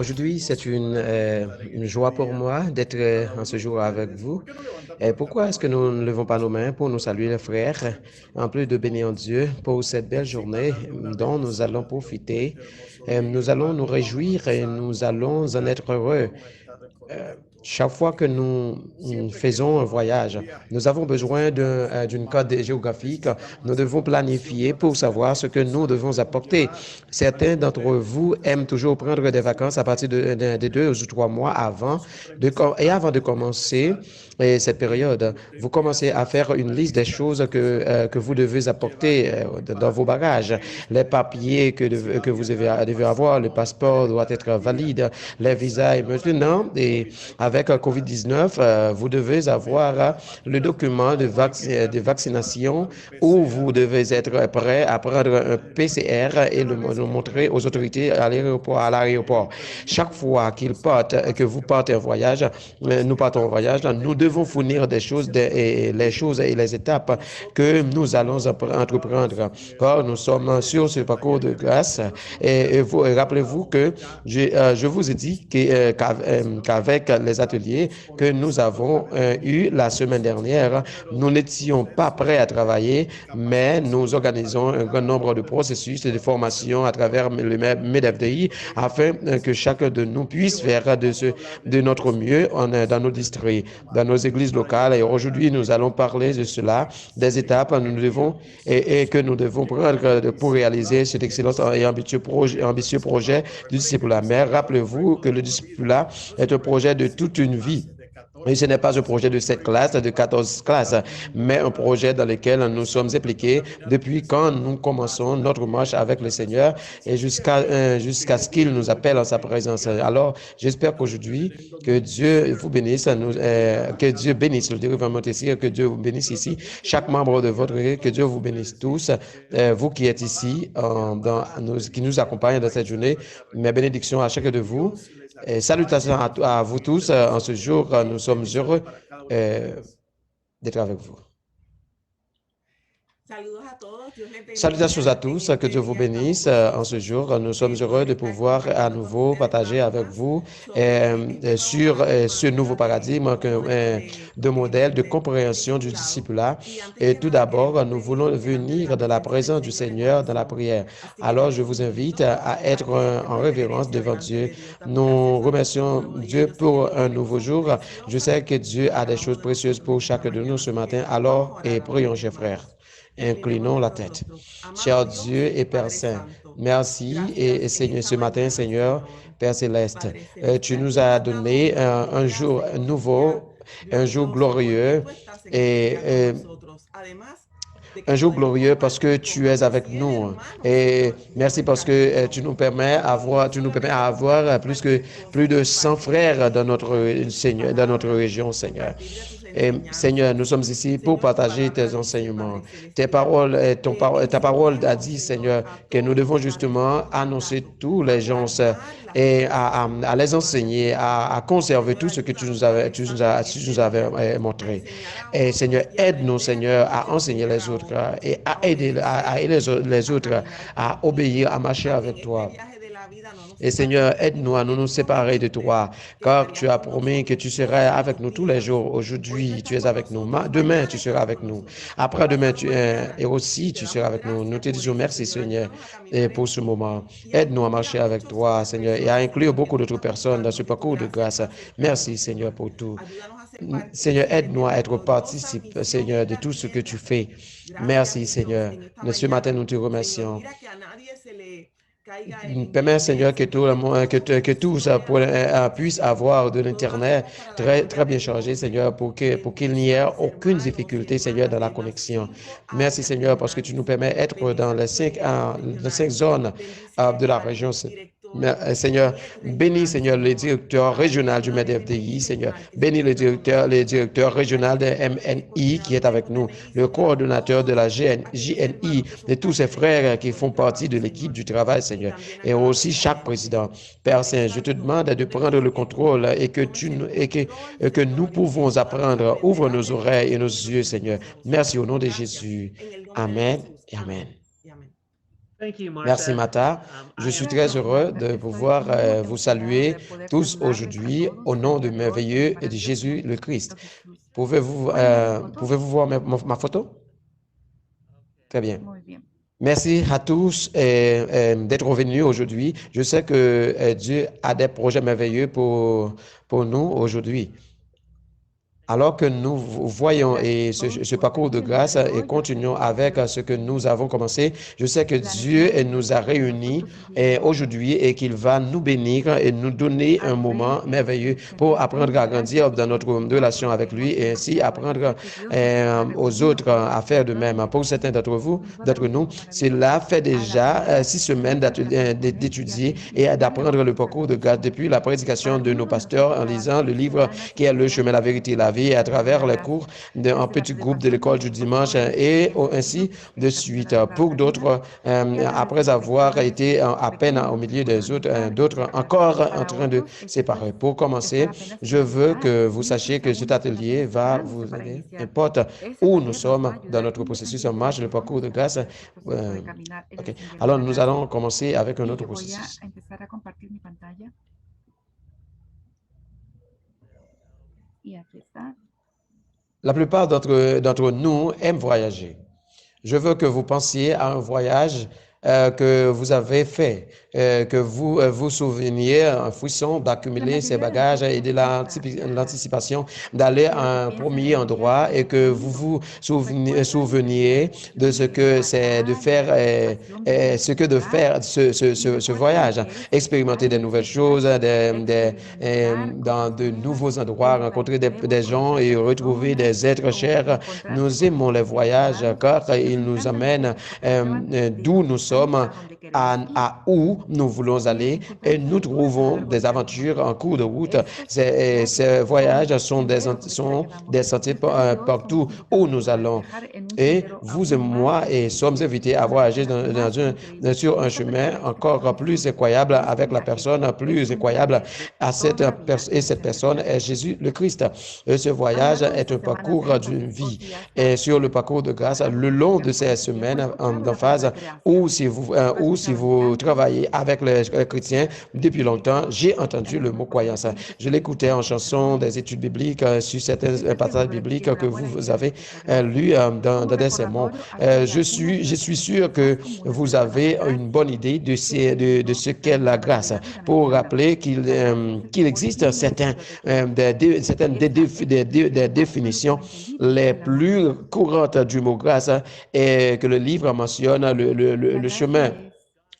Aujourd'hui, c'est une joie pour moi d'être en ce jour avec vous. Et pourquoi est-ce que nous ne levons pas nos mains pour nous saluer, les frères, en plus de bénir Dieu pour cette belle journée dont nous allons profiter. Nous allons nous réjouir et nous allons en être heureux. Chaque fois que nous faisons un voyage, nous avons besoin d'une carte géographique. Nous devons planifier pour savoir ce que nous devons apporter. Certains d'entre vous aiment toujours prendre des vacances à partir de 2 ou 3 mois avant de commencer cette période. Vous commencez à faire une liste des choses que vous devez apporter dans vos bagages. Les papiers que vous devez avoir, le passeport doit être valide, les visas. Et maintenant, avec COVID-19, vous devez avoir le document de vaccination où vous devez être prêt à prendre un PCR et le montrer aux autorités à l'aéroport. Chaque fois que vous partez en voyage, nous partons en voyage, nous devons fournir des choses, les choses et les étapes que nous allons entreprendre. Car nous sommes sur ce parcours de grâce et rappelez-vous que je vous ai dit qu'avec les ateliers que nous avons eus la semaine dernière, nous n'étions pas prêts à travailler, mais nous organisons un grand nombre de processus et de formations à travers le MEDFDI afin que chacun de nous puisse faire de notre mieux dans nos districts, dans nos églises locales. Et aujourd'hui, nous allons parler de cela, des étapes et que nous devons prendre pour réaliser cet excellent et ambitieux projet du discipulat. Mais rappelez-vous que le discipulat est un projet de toute une vie. Et ce n'est pas un projet de 7 classes, de 14 classes, mais un projet dans lequel nous sommes impliqués depuis quand nous commençons notre marche avec le Seigneur et jusqu'à ce qu'il nous appelle en sa présence. Alors, j'espère qu'aujourd'hui, que Dieu vous bénisse, que Dieu bénisse le dérivement ici, que Dieu vous bénisse ici, chaque membre de votre Église, que Dieu vous bénisse tous, vous qui êtes ici, qui nous accompagnent dans cette journée. Mes bénédictions à chacun de vous. Et salutations à vous tous. En ce jour, nous sommes heureux d'être avec vous. Salutations à tous, que Dieu vous bénisse. En ce jour, nous sommes heureux de pouvoir à nouveau partager avec vous sur ce nouveau paradigme de modèle de compréhension du discipulat. Et tout d'abord, nous voulons venir dans la présence du Seigneur dans la prière. Alors, je vous invite à être en révérence devant Dieu. Nous remercions Dieu pour un nouveau jour. Je sais que Dieu a des choses précieuses pour chacun de nous ce matin. Alors, prions, chers frères. Inclinons la tête. Cher Dieu et Père Saint, merci et Seigneur, ce matin, Seigneur, Père Céleste, tu nous as donné un jour nouveau, un jour glorieux et un jour glorieux parce que tu es avec nous. Et merci parce que tu nous permets à avoir plus de 100 frères dans notre région, Seigneur. Et Seigneur, nous sommes ici pour partager tes enseignements. Ta parole a dit, Seigneur, que nous devons justement annoncer tous les gens et à les enseigner, à conserver tout ce que tu nous avais montré. Et Seigneur, aide-nous, Seigneur, à enseigner les autres et à aider les autres à obéir, à marcher avec toi. Et Seigneur, aide-nous à nous séparer de toi, car tu as promis que tu serais avec nous tous les jours. Aujourd'hui, tu es avec nous. Demain, tu seras avec nous. Après-demain, et aussi, tu seras avec nous. Nous te disons merci, Seigneur, pour ce moment. Aide-nous à marcher avec toi, Seigneur, et à inclure beaucoup d'autres personnes dans ce parcours de grâce. Merci, Seigneur, pour tout. Seigneur, aide-nous à être participes, Seigneur, de tout ce que tu fais. Merci, Seigneur. Ce matin, nous te remercions. Permets, Seigneur, que tout le monde, que tous puissent avoir de l'Internet très, très bien chargé, Seigneur, pour qu'il n'y ait aucune difficulté, Seigneur, dans la connexion. Merci, Seigneur, parce que tu nous permets d'être dans les 5 zones de la région. Seigneur, bénis, Seigneur, le directeur régional du MEDFDI, Seigneur. Bénis le directeur régional de MNI qui est avec nous, le coordonnateur de la JNI, de tous ces frères qui font partie de l'équipe du travail, Seigneur. Et aussi chaque président. Père Saint, je te demande de prendre le contrôle et que nous pouvons apprendre. Ouvre nos oreilles et nos yeux, Seigneur. Merci au nom de Jésus. Amen et Amen. Merci, Martha. Je suis très heureux de pouvoir vous saluer tous aujourd'hui au nom du merveilleux et de Jésus le Christ. Pouvez-vous voir ma photo? Très bien. Merci à tous d'être venus aujourd'hui. Je sais que Dieu a des projets merveilleux pour nous aujourd'hui. Alors que nous voyons ce parcours de grâce et continuons avec ce que nous avons commencé, je sais que Dieu nous a réunis aujourd'hui et qu'il va nous bénir et nous donner un moment merveilleux pour apprendre à grandir dans notre relation avec lui et ainsi apprendre aux autres à faire de même. Pour certains d'entre nous, cela fait déjà 6 semaines d'étudier et d'apprendre le parcours de grâce depuis la prédication de nos pasteurs en lisant le livre qui est Le chemin, la vérité et la vie à travers les cours en petits groupes de l'école du dimanche et ainsi de suite. Pour d'autres, après avoir été à peine au milieu des autres, d'autres encore en train de séparer. Pour commencer, je veux que vous sachiez que cet atelier va vous aider, importe où nous sommes dans notre processus en marche, le parcours de grâce. Okay. Alors, nous allons commencer avec un autre processus. La plupart d'entre nous aiment voyager. Je veux que vous pensiez à un voyage que vous avez fait, que vous vous souveniez un frisson d'accumuler ces bagages et de l'anticipation d'aller à un premier endroit et que vous vous souveniez de ce que c'est de faire, ce voyage, expérimenter des nouvelles choses, dans de nouveaux endroits, rencontrer des gens et retrouver des êtres chers. Nous aimons les voyages car ils nous amènent d'où nous sommes à où nous voulons aller et nous trouvons des aventures en cours de route. Ces voyages sont des sentiers partout où nous allons. Et vous et moi sommes invités à voyager sur un chemin encore plus incroyable avec la personne plus incroyable et cette personne est Jésus le Christ. Et ce voyage est un parcours d'une vie. Et sur le parcours de grâce, le long de ces semaines d'emphase, ou si vous travaillez avec les chrétiens depuis longtemps, j'ai entendu le mot croyance. Je l'écoutais en chanson, des études bibliques sur certains passages bibliques que vous avez lus dans des sermons. Je suis sûr que vous avez une bonne idée de ce qu'est la grâce pour rappeler qu'il existe certaines des définitions les plus courantes du mot grâce et que le livre mentionne le chemin.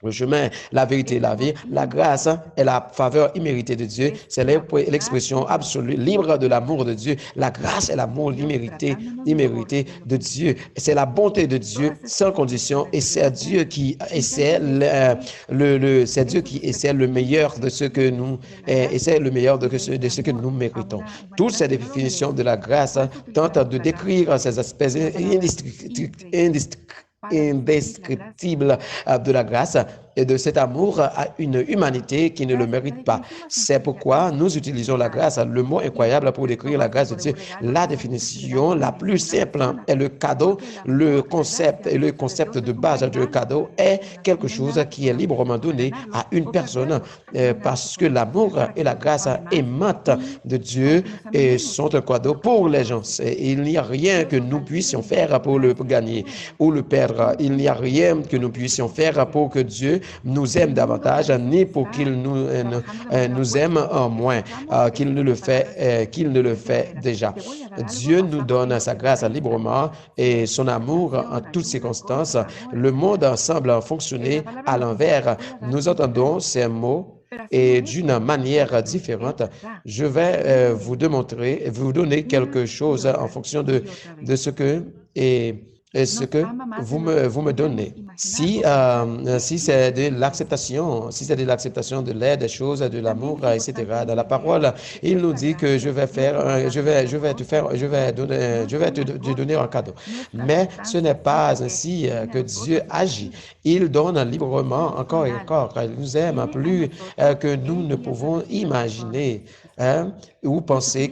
Le chemin, la vérité et la vie, la grâce est la faveur imméritée de Dieu. C'est l'expression absolue, libre de l'amour de Dieu. La grâce est l'amour immérité de Dieu. C'est la bonté de Dieu sans condition et c'est Dieu qui essaie c'est Dieu qui essaie le meilleur de ce que nous essaie le meilleur de ce que nous méritons. Toutes ces définitions de la grâce tentent de décrire ces aspects indescriptible de la grâce et de cet amour à une humanité qui ne le mérite pas. C'est pourquoi nous utilisons la grâce, le mot incroyable pour décrire la grâce de Dieu. La définition la plus simple est le cadeau, le concept de base du cadeau est quelque chose qui est librement donné à une personne parce que l'amour et la grâce émanent de Dieu et sont un cadeau pour les gens. Il n'y a rien que nous puissions faire pour le gagner ou le perdre. Il n'y a rien que nous puissions faire pour que Dieu nous aime davantage, ni pour qu'il nous aime en moins, qu'il ne le fait déjà. Dieu nous donne sa grâce librement et son amour en toutes circonstances. Le monde semble fonctionner à l'envers. Nous entendons ces mots et d'une manière différente. Je vais vous donner quelque chose en fonction de ce que ce que vous me donnez. Si c'est de l'acceptation, de l'aide, des choses, de l'amour, etc. Dans la parole, il nous dit que je vais te donner un cadeau. Mais ce n'est pas ainsi que Dieu agit. Il donne librement encore et encore. Il nous aime plus que nous ne pouvons imaginer. Ou penser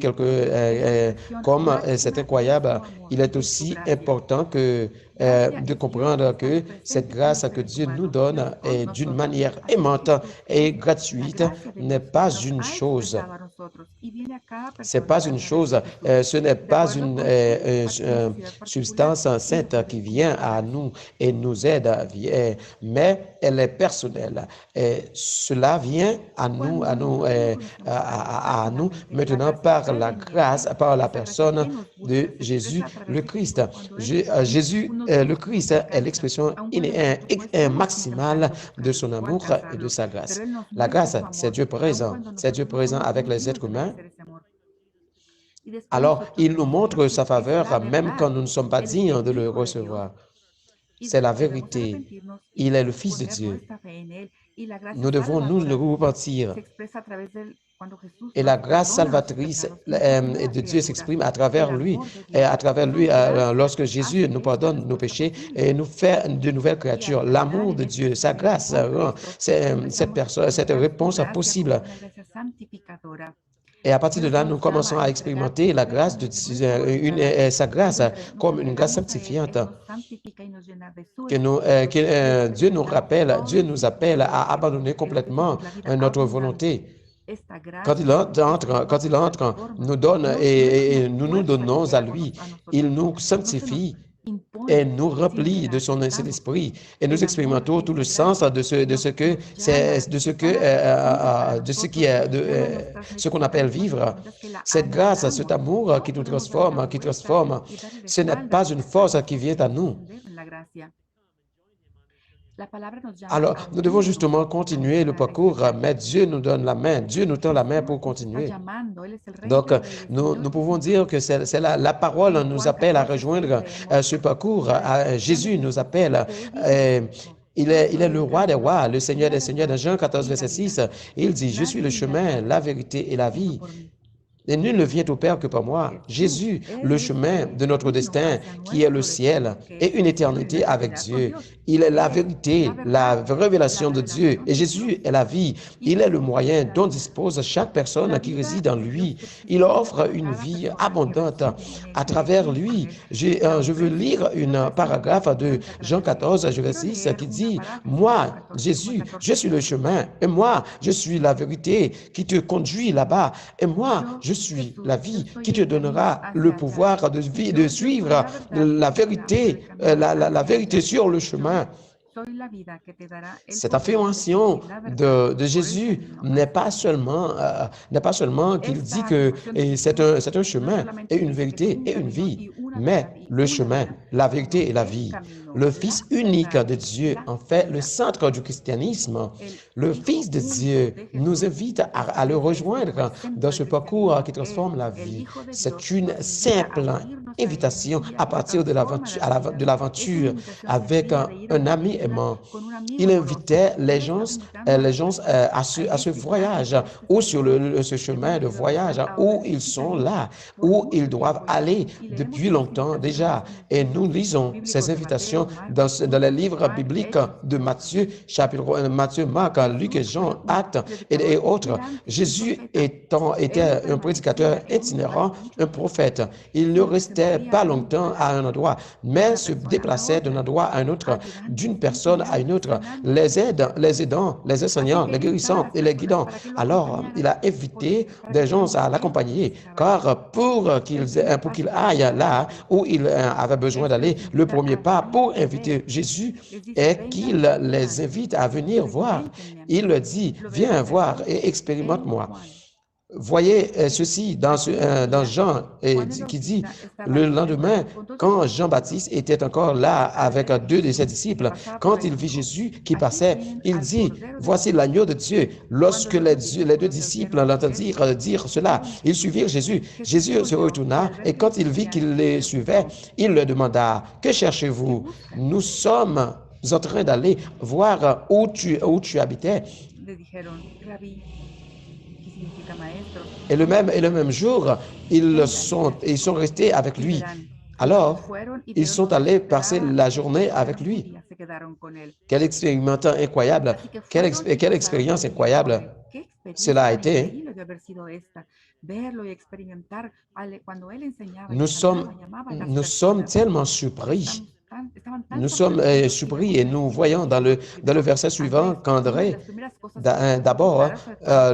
comme c'est incroyable. Il est aussi important de comprendre que Cette grâce que Dieu nous donne est d'une manière aimante et gratuite n'est pas une chose. C'est pas une chose, ce n'est pas une substance sainte qui vient à nous et nous aide, mais elle est personnelle. Et cela vient à nous maintenant par la grâce, par la personne de Jésus le Christ. Jésus le Christ est l'expression maximale de son amour et de sa grâce. La grâce, c'est Dieu présent. C'est Dieu présent avec les êtres humains. Alors, il nous montre sa faveur même quand nous ne sommes pas dignes de le recevoir. C'est la vérité. Il est le Fils de Dieu. Nous devons nous le repentir. Et la grâce salvatrice de Dieu s'exprime à travers lui. Et à travers lui, lorsque Jésus nous pardonne nos péchés et nous fait de nouvelles créatures. L'amour de Dieu, sa grâce, cette réponse possible. Et à partir de là, nous commençons à expérimenter la grâce de sa grâce comme une grâce sanctifiante. Dieu nous appelle à abandonner complètement notre volonté. Quand il entre, nous donne et nous donnons à lui. Il nous sanctifie et nous remplit de son Saint-Esprit et nous expérimentons tout le sens de ce qu'on appelle vivre. Cette grâce, cet amour qui nous transforme, ce n'est pas une force qui vient à nous. Alors, nous devons justement continuer le parcours, mais Dieu nous donne la main, Dieu nous tend la main pour continuer. Donc, nous pouvons dire que c'est la parole nous appelle à rejoindre ce parcours. Jésus nous appelle. Il est le roi des rois, le Seigneur des seigneurs. Dans Jean 14, verset 6, il dit, « Je suis le chemin, la vérité et la vie. Et nul ne vient au Père que par moi. » Jésus, le chemin de notre destin, qui est le ciel et une éternité avec Dieu. Il est la vérité, la révélation de Dieu. Et Jésus est la vie. Il est le moyen dont dispose chaque personne qui réside en lui. Il offre une vie abondante à travers lui. Je veux lire un paragraphe de Jean 14, verset 6, qui dit, « Moi, Jésus, je suis le chemin. Et moi, je suis la vérité qui te conduit là-bas. Et moi, je suis la vie qui te donnera le pouvoir de suivre la vérité, la vérité sur le chemin. » Cette affirmation de Jésus n'est pas seulement qu'il dit que c'est un chemin et une vérité et une vie, mais le chemin, la vérité et la vie. Le Fils unique de Dieu en fait le centre du christianisme. Le Fils de Dieu nous invite à le rejoindre dans ce parcours qui transforme la vie. C'est une simple invitation à partir de l'aventure avec un ami aimant. Il invitait les gens à ce voyage ou sur ce chemin de voyage où ils sont là, où ils doivent aller depuis longtemps déjà. Et nous lisons ces invitations dans les livres bibliques de Matthieu, Matthieu, Marc, Luc et Jean, Actes et autres. Jésus était un prédicateur itinérant, un prophète. Il ne restait pas longtemps à un endroit, mais se déplaçait d'un endroit à un autre, d'une personne à une autre, les aidant, les enseignant, les guérissant et les guidant. Alors, il a invité des gens à l'accompagner, car pour qu'il aille là où il avait besoin d'aller, le premier pas pour inviter Jésus est qu'il les invite à venir voir. Il leur dit, viens voir et expérimente-moi. Voyez ceci dans Jean qui dit, le lendemain, quand Jean-Baptiste était encore là avec deux de ses disciples, quand il vit Jésus qui passait, il dit, voici l'agneau de Dieu. Lorsque les deux disciples l'entendirent dire cela, ils suivirent Jésus. Jésus se retourna et quand il vit qu'ils les suivaient, il leur demanda, que cherchez-vous? Nous sommes en train d'aller voir où tu habitais. Et le même jour, ils sont restés avec lui. Alors, ils sont allés passer la journée avec lui. Quel expérience incroyable! Quelle expérience incroyable cela a été. Nous sommes tellement surpris. nous sommes surpris et nous voyons dans le verset suivant qu'André, d'abord,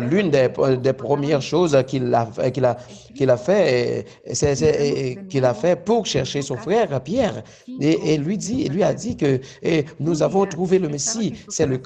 l'une des premières choses qu'il a fait, c'est qu'il a fait pour chercher son frère Pierre. Et lui a dit que nous avons trouvé le Messie, c'est le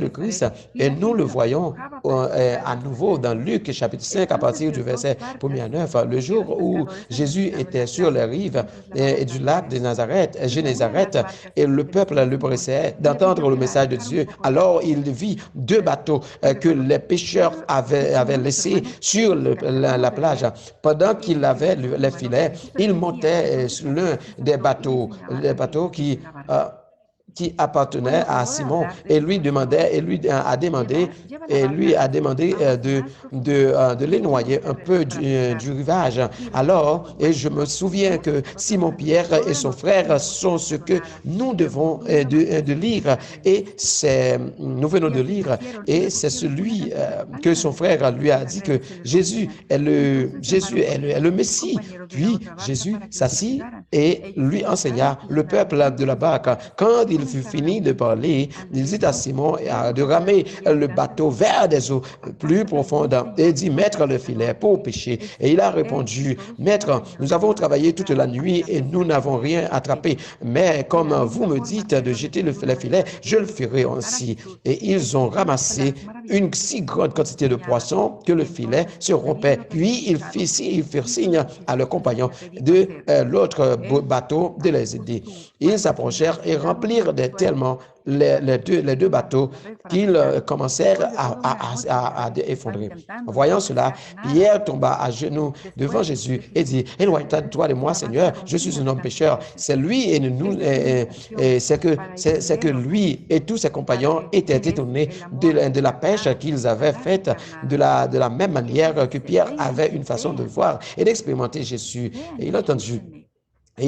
Christ. Et nous le voyons à nouveau dans Luc chapitre 5 à partir du verset 1er à 9. Le jour où Jésus était sur les rives du lac de Nazareth, Génézareth, et le peuple le pressait d'entendre le message de Dieu. Alors il vit deux bateaux que les pêcheurs avaient laissés sur la plage. Pendant qu'il avait les filets, il montait sur l'un des bateaux, les bateaux qui appartenait à Simon et lui a demandé de les noyer un peu du rivage. Alors, et je me souviens que Simon-Pierre et son frère sont ce que nous devons de lire et nous venons de lire et c'est celui que son frère lui a dit que Jésus est le Messie. Puis Jésus s'assit et lui enseigna le peuple de la barque. Quand il fut fini de parler, il dit à Simon de ramer le bateau vers des eaux plus profondes et dit mettre le filet pour pêcher. Et il a répondu, Maître, nous avons travaillé toute la nuit et nous n'avons rien attrapé. Mais comme vous me dites de jeter le filet, je le ferai ainsi. Et ils ont ramassé une si grande quantité de poissons que le filet se rompait. Puis ils firent signe à leurs compagnons de l'autre bateau de les aider. Ils s'approchèrent et remplirent tellement les deux bateaux qu'ils commencèrent à effondrer. En voyant cela, Pierre tomba à genoux devant Jésus et dit, « Éloigne-toi de moi, Seigneur, je suis un homme pécheur. » C'est lui et nous, c'est que lui et tous ses compagnons étaient étonnés de la pêche qu'ils avaient faite de la même manière que Pierre avait une façon de voir et d'expérimenter Jésus. Et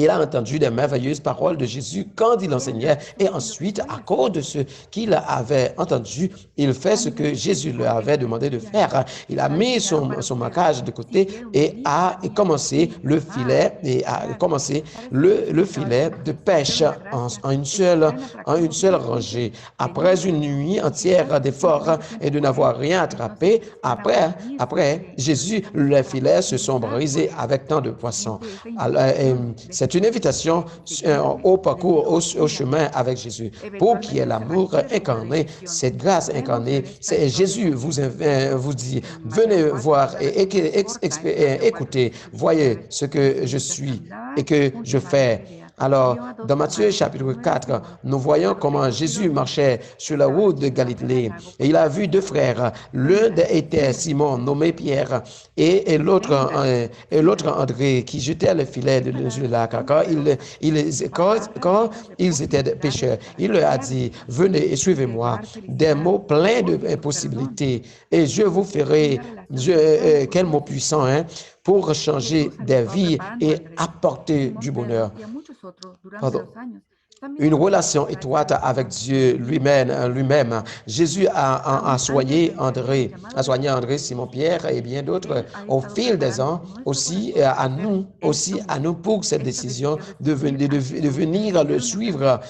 il a entendu des merveilleuses paroles de Jésus quand il enseignait. Et ensuite, à cause de ce qu'il avait entendu, il fait ce que Jésus lui avait demandé de faire. Il a mis son marquage de côté et a commencé le filet de pêche en une seule rangée. Après une nuit entière d'efforts et de n'avoir rien attrapé, après Jésus, les filets se sont brisés avec tant de poissons. C'est une invitation au parcours, au chemin avec Jésus, pour qu'il y ait l'amour incarné, cette grâce incarnée. Jésus vous dit, venez voir et écoutez, voyez ce que je suis et que je fais. Alors, dans Matthieu chapitre 4, nous voyons comment Jésus marchait sur la route de Galilée et il a vu deux frères. L'un était Simon, nommé Pierre, et l'autre André, qui jetait le filet sur le lac. Quand ils étaient pécheurs, il leur a dit, venez et suivez-moi. Des mots pleins de possibilités et je vous ferai, quel mot puissant, hein, pour changer des vies et apporter du bonheur. Pardon. Une relation étroite avec Dieu lui-même. Jésus a soigné André, Simon-Pierre et bien d'autres au fil des ans, aussi à nous pour cette décision de venir le suivre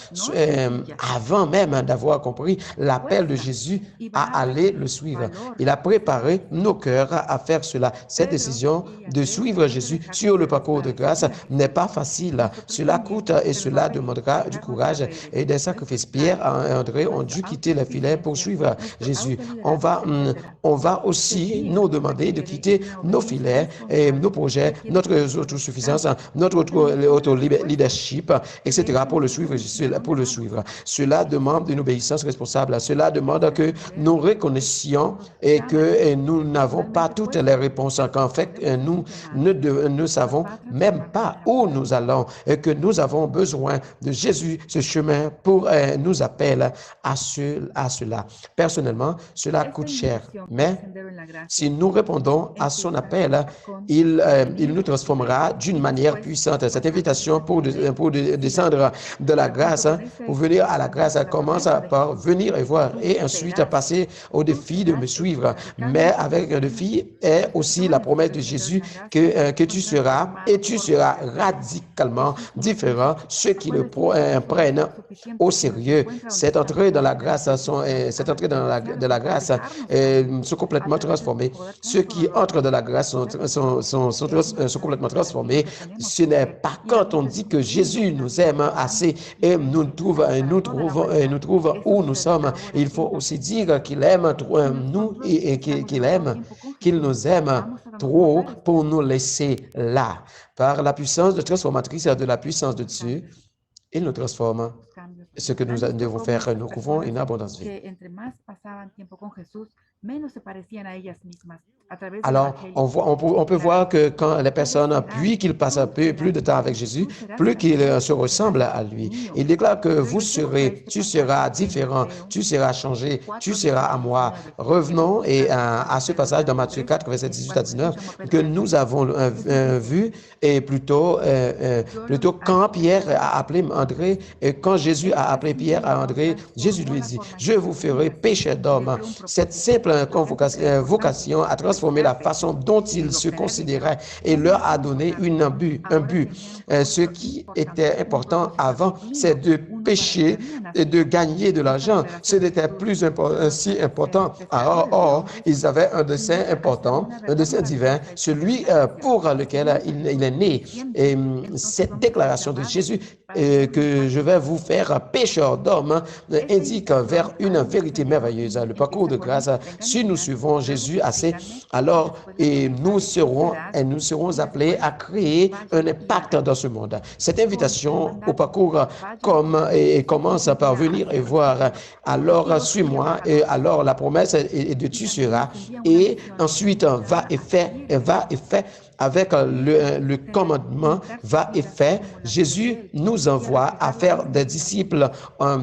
avant même d'avoir compris l'appel de Jésus à aller le suivre. Il a préparé nos cœurs à faire cela. Cette décision de suivre Jésus sur le parcours de grâce n'est pas facile. Cela coûte et cela demandera du courage et des sacrifices. Pierre et André ont dû quitter le filet pour suivre Jésus. On va aussi nous demander de quitter nos filets et nos projets, notre autosuffisance, notre auto-leadership, etc. pour le suivre. Cela demande une obéissance responsable. Cela demande que nous reconnaissions et que nous n'avons pas toutes les réponses, qu'en fait, nous ne savons même pas où nous allons et que nous avons besoin de Jésus. Ce chemin pour nous appelle à cela. Personnellement, cela coûte cher, mais si nous répondons à son appel, il nous transformera d'une manière puissante. Cette invitation pour descendre de la grâce, pour venir à la grâce, commence par venir et voir et ensuite passer au défi de me suivre. Mais avec un défi est aussi la promesse de Jésus que tu seras radicalement différent, ce qui le prennent au sérieux cette entrée dans la grâce, cette entrée dans de la grâce sont complètement transformés. Ceux qui entrent dans la grâce sont complètement transformés. Ce n'est pas quand on dit que Jésus nous aime assez et nous trouve où nous sommes. Il faut aussi dire qu'il aime nous et qu'il nous aime trop pour nous laisser là. Par la puissance transformatrice de la puissance de Dieu, il nous transforme. Ce que nous devons faire, nous couvrons une abondance de vie. Alors, on peut voir que quand les personnes, puis qu'ils passent un peu plus de temps avec Jésus, plus qu'ils se ressemblent à lui. Il déclare que tu seras différent, tu seras changé, tu seras à moi. Revenons à ce passage dans Matthieu 4, verset 18 à 19, que nous avons vu, et plutôt quand Pierre a appelé André, et quand Jésus a appelé Pierre à André, Jésus lui dit, je vous ferai pécheur d'hommes. Cette simple vocation a transformé la façon dont il se considérait et leur a donné un but. Ce qui était important avant, c'est de pécher et de gagner de l'argent. Ce n'était plus si important. Or, ils avaient un dessein important, un dessein divin, celui pour lequel il est né. Et cette déclaration de Jésus que je vais vous faire pécheur d'hommes indique vers une vérité merveilleuse. Le parcours de grâce, si nous suivons Jésus assez, alors nous serons appelés à créer un impact dans ce monde. Cette invitation au parcours commence par venir et voir. Alors suis-moi et alors la promesse est de tu seras. Et ensuite va et fait avec le commandement va et fait. Jésus nous envoie à faire des disciples,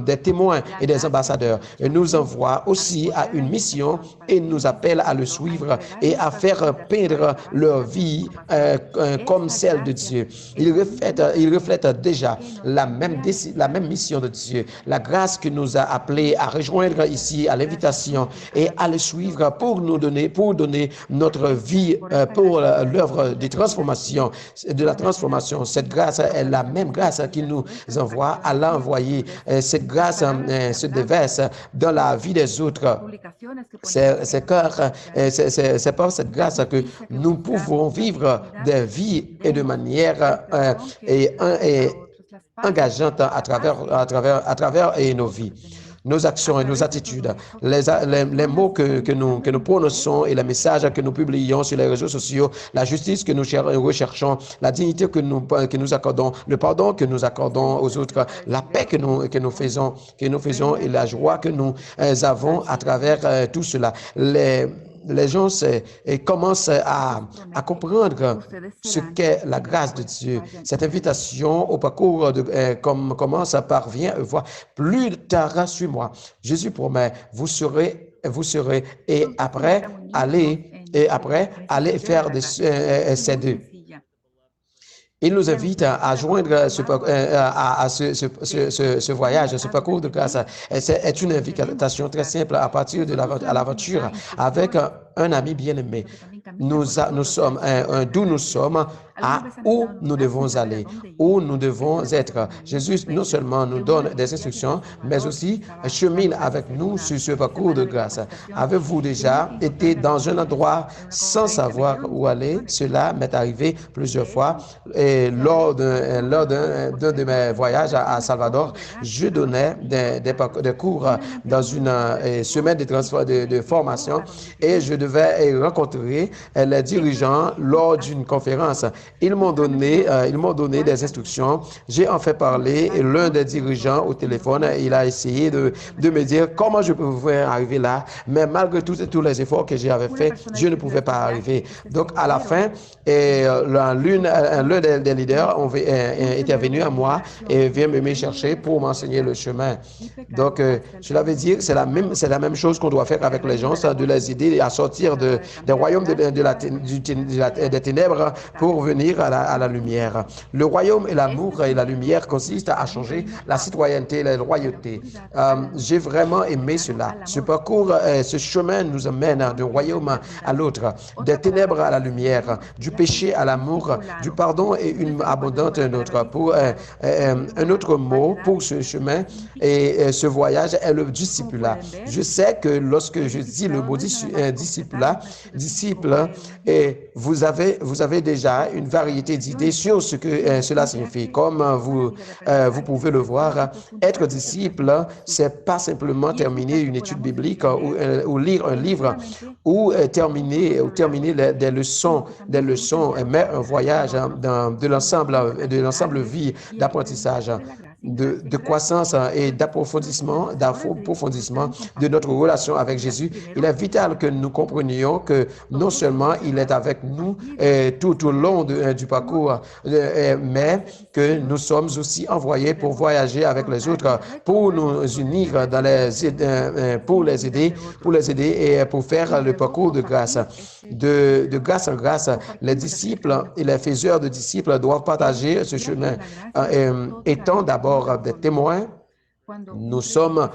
des témoins et des ambassadeurs. Il nous envoie aussi à une mission et nous appelle à le suivre et à faire peindre leur vie comme celle de Dieu. Il reflète déjà la même mission de Dieu, la grâce qui nous a appelés à rejoindre ici à l'invitation et à le suivre pour donner notre vie pour l'œuvre de la transformation. Cette grâce est la même grâce qui nous envoie à l'envoyer. Cette grâce se déverse dans la vie des autres. C'est par cette grâce que nous pouvons vivre des vies et de manière engageante à travers nos vies. Nos actions et nos attitudes, les mots que nous prononçons et les messages que nous publions sur les réseaux sociaux, la justice que nous recherchons, la dignité que nous accordons, le pardon que nous accordons aux autres, la paix que nous faisons et la joie que nous avons à travers tout cela. Les gens commencent à comprendre ce qu'est la grâce de Dieu. Cette invitation au parcours commence par viens et vois. Plus tard, suis-moi. Jésus promet, vous serez, et après, allez faire ces deux. Il nous invite à joindre ce voyage, ce parcours de grâce. C'est une invitation très simple à partir de l'aventure avec un ami bien-aimé. Nous sommes d'où nous sommes à où nous devons aller, où nous devons être. Jésus non seulement nous donne des instructions, mais aussi chemine avec nous sur ce parcours de grâce. Avez-vous déjà été dans un endroit sans savoir où aller? Cela m'est arrivé plusieurs fois. Et lors d'un de mes voyages à Salvador, je donnais des cours dans une semaine de formation et je devais rencontrer les dirigeants lors d'une conférence. Ils m'ont donné des instructions. J'ai en fait parlé l'un des dirigeants au téléphone. Il a essayé de me dire comment je pouvais arriver là, mais malgré tous les efforts que j'avais faits, je ne pouvais pas arriver. Donc à la fin, l'un des leaders était venu à moi et vient me chercher pour m'enseigner le chemin. Donc je l'avais dit, c'est la même chose qu'on doit faire avec les gens, ça de les aider à sortir sortir des royaumes des ténèbres pour venir à la lumière. Le royaume et l'amour et la lumière consistent à changer la citoyenneté et la loyauté. J'ai vraiment aimé cela. Ce parcours, ce chemin nous amène d'un royaume à l'autre, des ténèbres à la lumière, du péché à l'amour, du pardon et une abondante autre. Pour un autre mot pour ce chemin et ce voyage est le discipulat. Je sais que lorsque je dis le mot discipulat, disciple, et vous avez déjà une variété d'idées sur ce que cela signifie. Comme vous pouvez le voir, être disciple, c'est pas simplement terminer une étude biblique ou lire un livre ou terminer des leçons, mais un voyage de l'ensemble vie d'apprentissage, de croissance et d'approfondissement de notre relation avec Jésus. Il est vital que nous comprenions que non seulement il est avec nous tout au long du parcours, mais que nous sommes aussi envoyés pour voyager avec les autres, pour nous unir pour les aider et pour faire le parcours de grâce. De grâce en grâce, les disciples et les faiseurs de disciples doivent partager ce chemin, étant d'abord des témoins. Nous sommes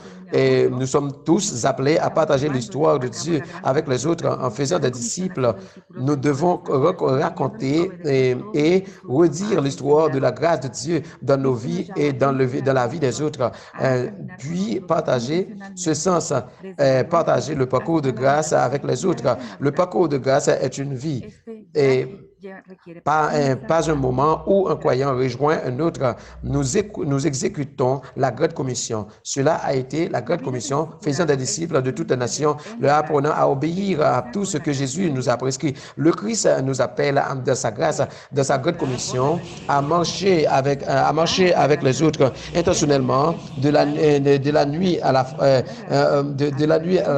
tous appelés à partager l'histoire de Dieu avec les autres en faisant des disciples. Nous devons raconter et redire l'histoire de la grâce de Dieu dans nos vies et dans la vie des autres. Puis partager ce sens, partager le parcours de grâce avec les autres. Le parcours de grâce est une vie et pas un moment où un croyant rejoint un autre. Nous exécutons la Grande Commission. Cela a été la Grande Commission, faisant des disciples de toutes les nations, leur apprenant à obéir à tout ce que Jésus nous a prescrit. Le Christ nous appelle de sa grâce, de sa Grande Commission, à marcher avec les autres intentionnellement, de la nuit à la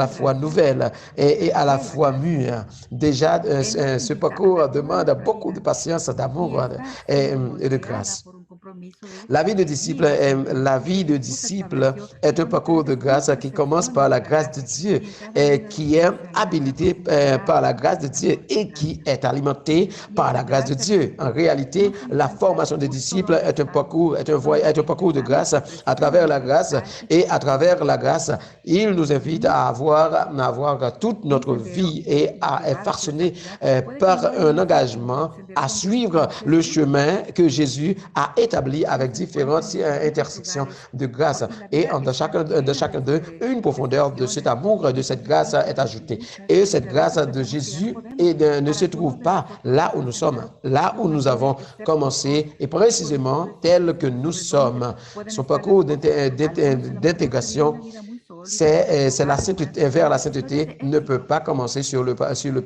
fois nouvelle et à la fois mûre. Déjà, ce parcours demande beaucoup de patience, d'amour et de grâce. La vie de disciple est un parcours de grâce qui commence par la grâce de Dieu et qui est habilité par la grâce de Dieu et qui est alimenté par la grâce de Dieu. En réalité, la formation des disciples est un parcours de grâce à travers la grâce, et à travers la grâce, il nous invite à avoir toute notre vie et à être façonné par un engagement à suivre le chemin que Jésus a établi avec différentes intersections de grâce. Et de chacun d'eux, une profondeur de cet amour, de cette grâce est ajoutée. Et cette grâce de Jésus ne se trouve pas là où nous sommes, là où nous avons commencé, et précisément tel que nous sommes. Son parcours d'intégration, c'est la sainteté, vers la sainteté, ne peut pas commencer sur le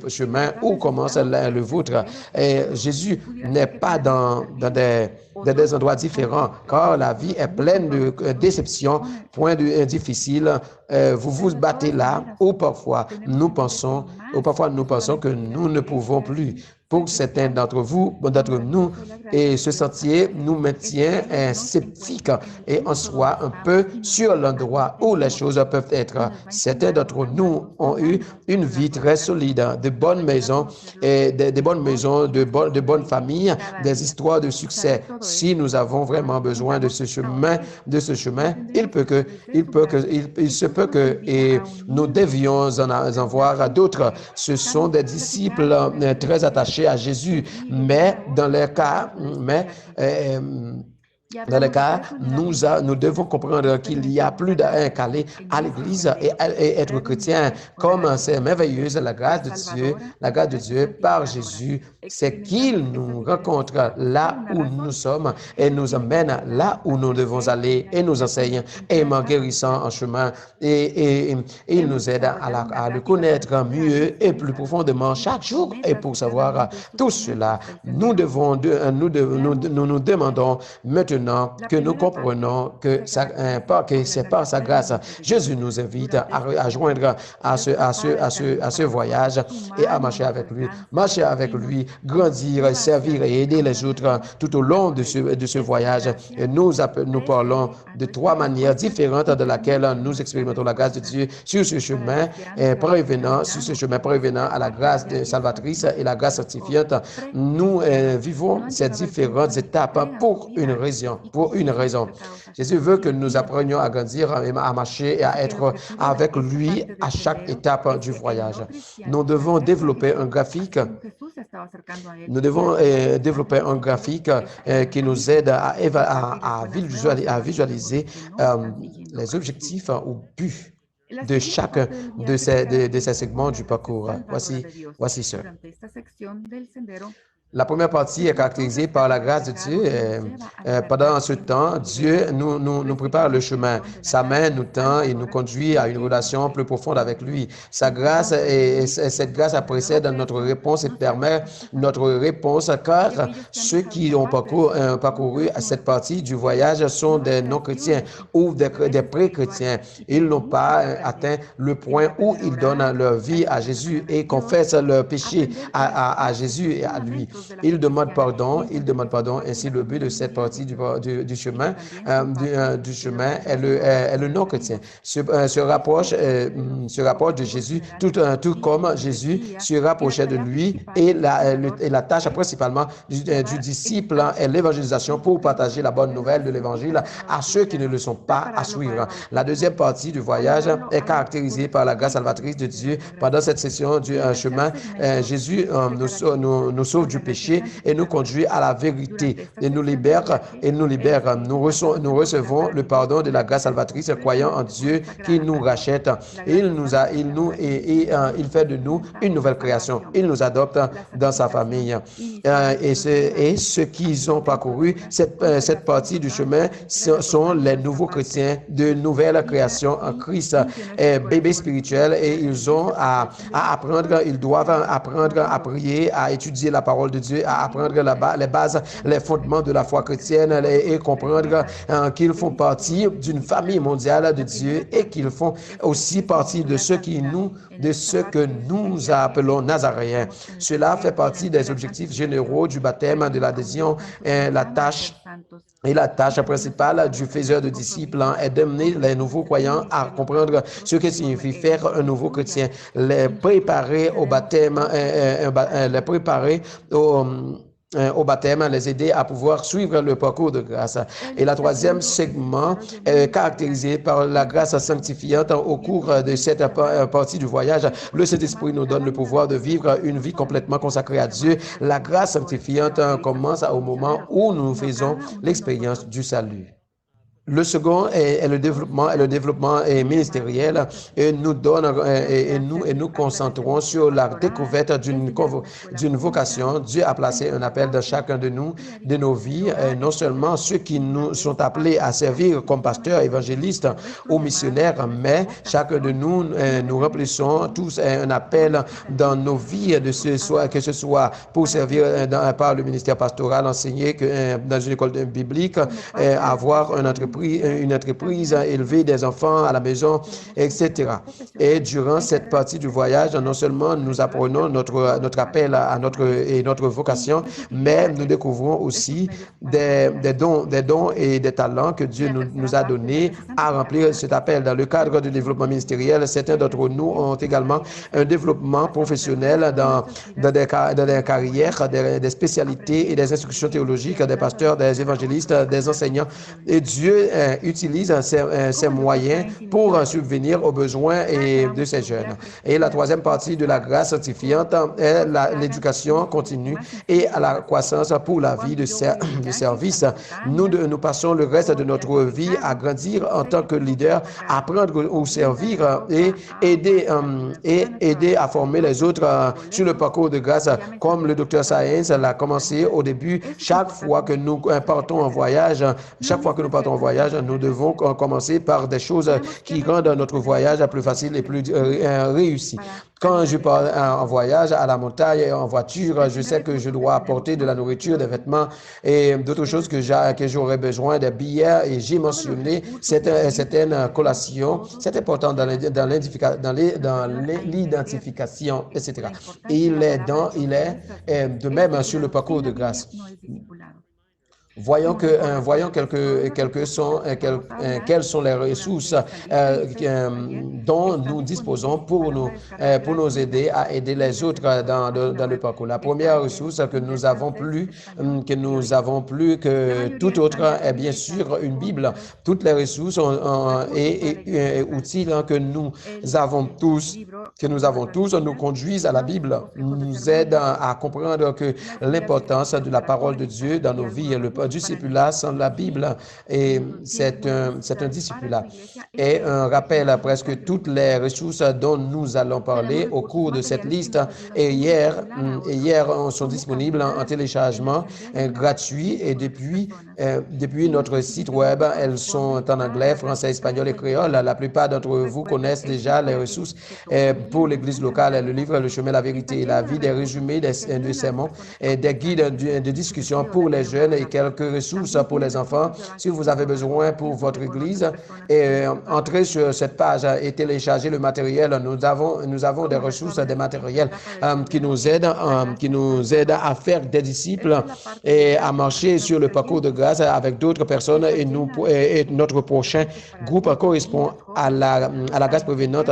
chemin où commence le vôtre. Et Jésus n'est pas dans des endroits différents, car la vie est pleine de déceptions, point difficiles. Vous vous battez là, ou parfois nous pensons que nous ne pouvons plus. Pour certains d'entre nous, et ce sentier nous maintient sceptiques et en soi un peu sur l'endroit où les choses peuvent être. Certains d'entre nous ont eu une vie très solide, de bonnes maisons, de bonnes familles, des histoires de succès. Si nous avons vraiment besoin de ce chemin, il se peut que nous devions en voir d'autres. Ce sont des disciples très attachés à Jésus, mais dans les cas, nous devons comprendre qu'il y a plus d'un qu'aller à l'Église et être chrétien. Comme c'est merveilleuse la grâce de Dieu par Jésus, c'est qu'il nous rencontre là où nous sommes et nous emmène là où nous devons aller et nous enseigne, aimant, guérissant en chemin, et il nous aide à le connaître mieux et plus profondément chaque jour. Et pour savoir tout cela, nous demandons maintenant maintenant que nous comprenons que c'est par sa grâce, Jésus nous invite à joindre à ce voyage et à marcher avec lui, grandir, servir et aider les autres tout au long de ce voyage. Et nous parlons de trois manières différentes de laquelle nous expérimentons la grâce de Dieu sur ce chemin prévenant à la grâce salvatrice et la grâce sanctifiante. Nous vivons ces différentes étapes pour une raison. Jésus veut que nous apprenions à grandir, à marcher et à être avec lui à chaque étape du voyage. Nous devons développer un graphique. Qui nous aide à visualiser les objectifs ou buts de chacun de ces segments du parcours. Voici ça. La première partie est caractérisée par la grâce de Dieu. Pendant ce temps, Dieu nous prépare le chemin. Sa main nous tend et nous conduit à une relation plus profonde avec lui. Sa grâce et cette grâce précède notre réponse et permet notre réponse, car ceux qui ont parcouru cette partie du voyage sont des non-chrétiens ou des pré-chrétiens. Ils n'ont pas atteint le point où ils donnent leur vie à Jésus et confessent leur péché à Jésus et à lui. Il demande pardon. Ainsi, le but de cette partie du chemin est le non-chrétien. Se rapproche de Jésus, tout comme Jésus se rapprochait de lui. Et la tâche principalement du disciple est l'évangélisation pour partager la bonne nouvelle de l'évangile à ceux qui ne le sont pas à suivre. La deuxième partie du voyage est caractérisée par la grâce salvatrice de Dieu. Pendant cette session du chemin, Jésus nous sauve du péché et nous conduit à la vérité et nous libère. Nous recevons le pardon de la grâce salvatrice croyant en Dieu qui nous rachète. Il fait de nous une nouvelle création. Il nous adopte dans sa famille. Et ceux qui ont parcouru cette partie du chemin sont les nouveaux chrétiens de nouvelle création en Christ, bébés spirituels, et ils doivent apprendre à prier, à étudier la parole de Dieu, à apprendre les bases, les fondements de la foi chrétienne et comprendre qu'ils font partie d'une famille mondiale de Dieu et qu'ils font aussi partie de ce que nous appelons Nazaréens. Cela fait partie des objectifs généraux du baptême, de l'adhésion. La tâche principale du faiseur de disciples est d'amener les nouveaux croyants à comprendre ce que signifie faire un nouveau chrétien, les préparer au baptême, au baptême, les aider à pouvoir suivre le parcours de grâce. Et la troisième segment est caractérisé par la grâce sanctifiante. Au cours de cette partie du voyage, le Saint-Esprit nous donne le pouvoir de vivre une vie complètement consacrée à Dieu. La grâce sanctifiante commence au moment où nous faisons l'expérience du salut. Le second est le développement ministériel et nous concentrons sur la découverte d'une vocation. Dieu a placé un appel dans chacun de nos vies, non seulement ceux qui nous sont appelés à servir comme pasteurs, évangélistes ou missionnaires, mais chacun de nous remplissons tous un appel dans nos vies, que ce soit pour servir par le ministère pastoral, enseigner dans une école biblique, avoir une entreprise, élever des enfants à la maison, etc. Et durant cette partie du voyage, non seulement nous apprenons notre appel et notre vocation, mais nous découvrons aussi des dons et des talents que Dieu nous a donnés à remplir cet appel. Dans le cadre du développement ministériel, certains d'entre nous ont également un développement professionnel dans des carrières, des spécialités et des instructions théologiques, des pasteurs, des évangélistes, des enseignants. Et Dieu utilise ces moyens pour subvenir aux besoins de ces jeunes. Et la troisième partie de la grâce sanctifiante est l'éducation continue et la croissance pour la vie de service. Nous passons le reste de notre vie à grandir en tant que leader, à apprendre ou servir et aider à former les autres sur le parcours de grâce, comme le Dr. Science l'a commencé au début. Chaque fois que nous partons en voyage, voyage, nous devons commencer par des choses qui rendent notre voyage plus facile et plus réussi. Quand je pars en voyage à la montagne, en voiture, je sais que je dois apporter de la nourriture, des vêtements et d'autres choses que j'aurais besoin, des billets. Et j'ai mentionné certaines collations. C'est important dans l'identification, etc. Et il est de même sur le parcours de grâce. Voyons quelles sont les ressources dont nous disposons pour nous aider à aider les autres dans le parcours. La première ressource que nous avons plus que toute autre est bien sûr une Bible. Toutes les ressources et outils que nous avons tous nous conduisent à la Bible, nous aident à comprendre que l'importance de la parole de Dieu dans nos vies. Le discipulat sans la Bible, et c'est un discipulat. Et un rappel à presque toutes les ressources dont nous allons parler au cours de cette liste. Et hier sont disponibles en téléchargement gratuit. Et depuis notre site web, elles sont en anglais, français, espagnol et créole. La plupart d'entre vous connaissent déjà les ressources pour l'Église locale, le livre Le chemin, la vérité et la vie, des résumés de sermons, des guides de discussion pour les jeunes et quelques ressources pour les enfants. Si vous avez besoin pour votre Église, entrez sur cette page et téléchargez le matériel. Nous avons des ressources, des matériels qui nous aident à faire des disciples et à marcher sur le parcours de grâce avec d'autres personnes. Et notre prochain groupe correspond à la grâce prévenante.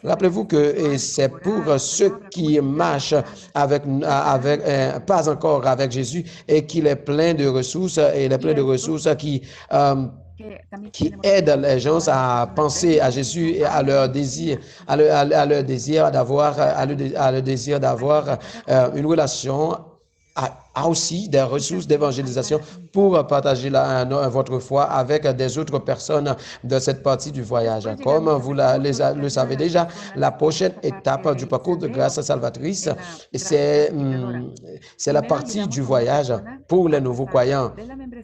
Rappelez-vous que c'est pour ceux qui marchent pas encore avec Jésus et qu'il est plein de ressources et il est plein de ressources qui aident les gens à penser à Jésus et à leur désir, d'avoir une relation, a aussi des ressources d'évangélisation pour partager votre foi avec des autres personnes de cette partie du voyage. Comme vous le savez déjà, la prochaine étape du parcours de grâce salvatrice, c'est la partie du voyage pour les nouveaux croyants.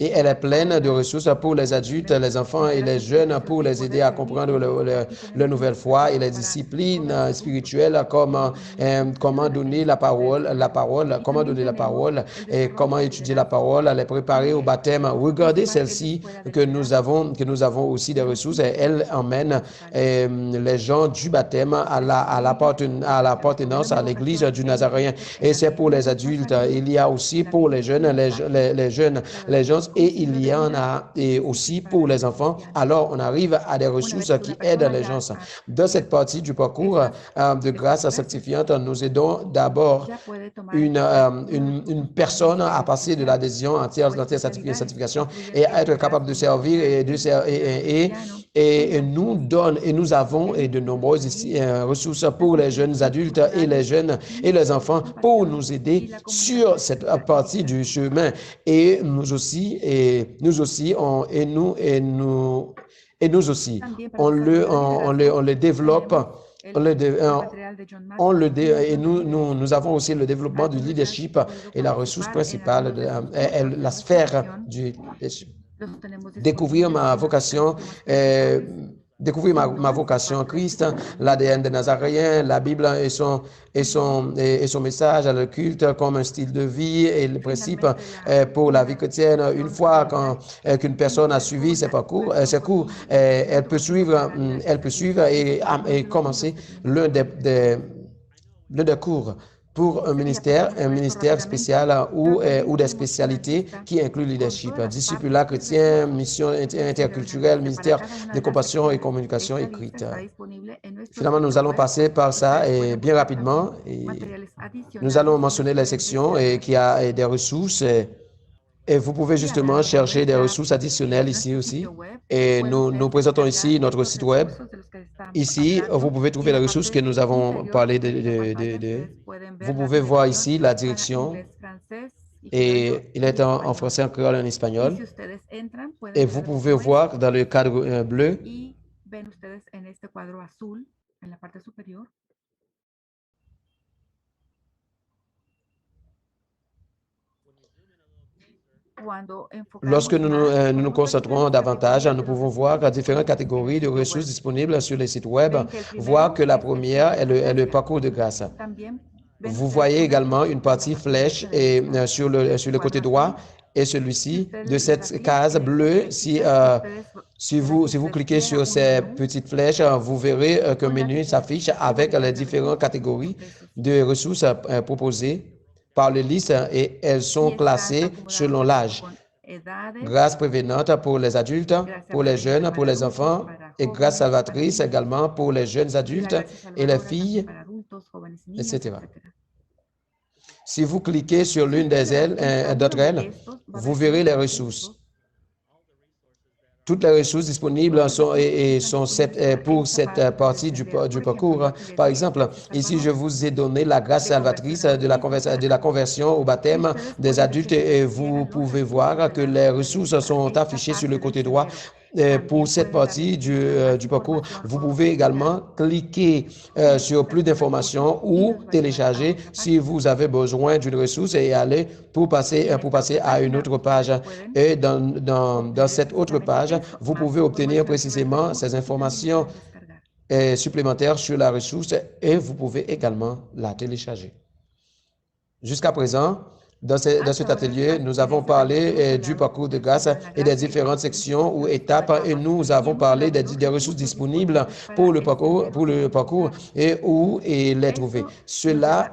Et elle est pleine de ressources pour les adultes, les enfants et les jeunes pour les aider à comprendre leur nouvelle foi et les disciplines spirituelles, comment donner la parole, et comment étudier la parole, les préparer au baptême. Regardez celle-ci que nous avons aussi des ressources et elles emmènent les gens du baptême à l'appartenance à l'église du Nazaréen. Et c'est pour les adultes. Il y a aussi pour les jeunes, les gens, et il y en a et aussi pour les enfants. Alors, on arrive à des ressources qui aident les gens. Dans cette partie du parcours de grâce sanctifiante, nous aidons d'abord une personne à passer de l'adhésion entière sanctification et à être capable de servir et nous avons de nombreuses ressources pour les jeunes adultes et les jeunes et les enfants pour nous aider sur cette partie du chemin. Et nous aussi, on le développe. Et nous avons aussi le développement du leadership et la ressource principale, la sphère du leadership. Découvrir ma vocation, en Christ, l'ADN des Nazaréens, la Bible et son message, le culte comme un style de vie et le principe pour la vie chrétienne. Une fois qu'une personne a suivi ses cours, elle peut suivre et commencer l'un des cours pour un ministère spécial ou des spécialités qui incluent leadership, discipulat chrétien, mission interculturelle, ministère de compassion et communication écrite. Finalement, nous allons passer par ça et bien rapidement. Et nous allons mentionner les sections et qui a des ressources. Et vous pouvez justement chercher des ressources additionnelles ici aussi. Et nous présentons ici notre site web. Ici, vous pouvez trouver les ressources que nous avons parlé de. Vous pouvez voir ici la direction et il est en français, en créole et en espagnol. Et vous pouvez voir dans le cadre bleu. Lorsque nous nous concentrons davantage, nous pouvons voir différentes catégories de ressources disponibles sur les sites web, voir que la première est le parcours de grâce. Vous voyez également une partie flèche sur le côté droit et celui-ci de cette case bleue. Si vous cliquez sur ces petites flèches, vous verrez qu'un menu s'affiche avec les différentes catégories de ressources proposées par les listes et elles sont classées selon l'âge. Grâce prévenante pour les adultes, pour les jeunes, pour les enfants et grâce salvatrice également pour les jeunes adultes et les filles, etc. Si vous cliquez sur l'une d'entre elles, vous verrez les ressources. Toutes les ressources disponibles sont pour cette partie du parcours. Par exemple, ici, je vous ai donné la grâce salvatrice de la conversion au baptême des adultes et vous pouvez voir que les ressources sont affichées sur le côté droit. Pour cette partie du parcours, vous pouvez également cliquer sur plus d'informations ou télécharger si vous avez besoin d'une ressource et aller pour passer à une autre page. Et dans cette autre page, vous pouvez obtenir précisément ces informations supplémentaires sur la ressource et vous pouvez également la télécharger. Jusqu'à présent, dans cet atelier, nous avons parlé du parcours de grâce et des différentes sections ou étapes et nous avons parlé des ressources disponibles pour le parcours et où les trouver. Cela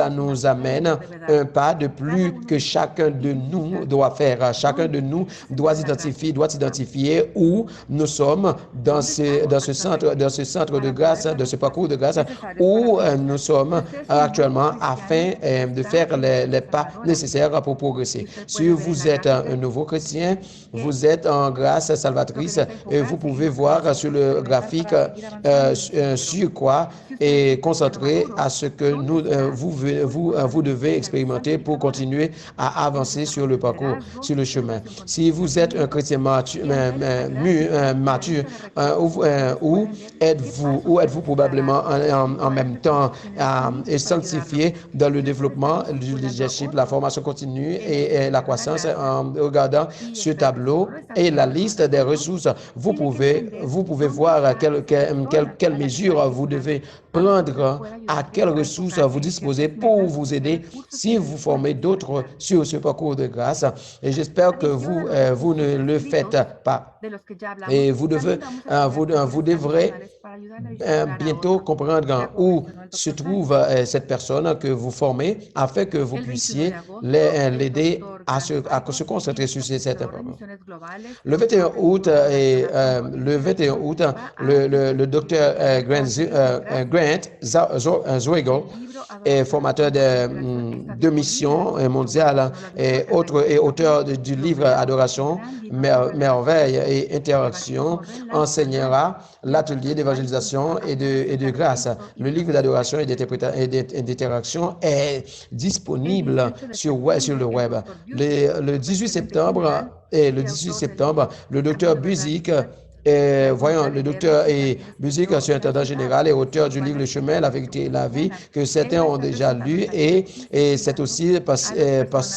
nous amène un pas de plus que chacun de nous doit faire. Chacun de nous doit identifier où nous sommes dans ce centre de grâce, de ce parcours de grâce, où nous sommes actuellement afin de faire les pas nécessaires pour progresser. Si vous êtes un nouveau chrétien, vous êtes en grâce salvatrice et vous pouvez voir sur le graphique sur quoi est concentré à ce que vous devez expérimenter pour continuer à avancer sur le parcours, sur le chemin. Si vous êtes un chrétien mature, où êtes-vous probablement en même temps et sanctifié dans le développement du leadership, la formation continue et la croissance en regardant ce tableau et la liste des ressources. Vous pouvez voir quelles mesures vous devez prendre, à quelles ressources vous disposez pour vous aider si vous formez d'autres sur ce parcours de grâce. Et j'espère que vous ne le faites pas. Et vous devrez bientôt comprendre où se trouve cette personne que vous formez afin que vous puissiez l'aider à se concentrer sur cette information. Le 21 août, le docteur Grant Zwegel, formateur de mission mondiale et auteur du livre Adoration, Merveille et Interaction, enseignera l'atelier d'évangélisation et de grâce. Le livre d'adoration et d'interaction est disponible sur le web. Le 18 septembre, le docteur Buzik, le docteur Buzik, surintendant général et auteur du livre Le chemin, la vérité et la vie, que certains ont déjà lu, et c'est aussi parce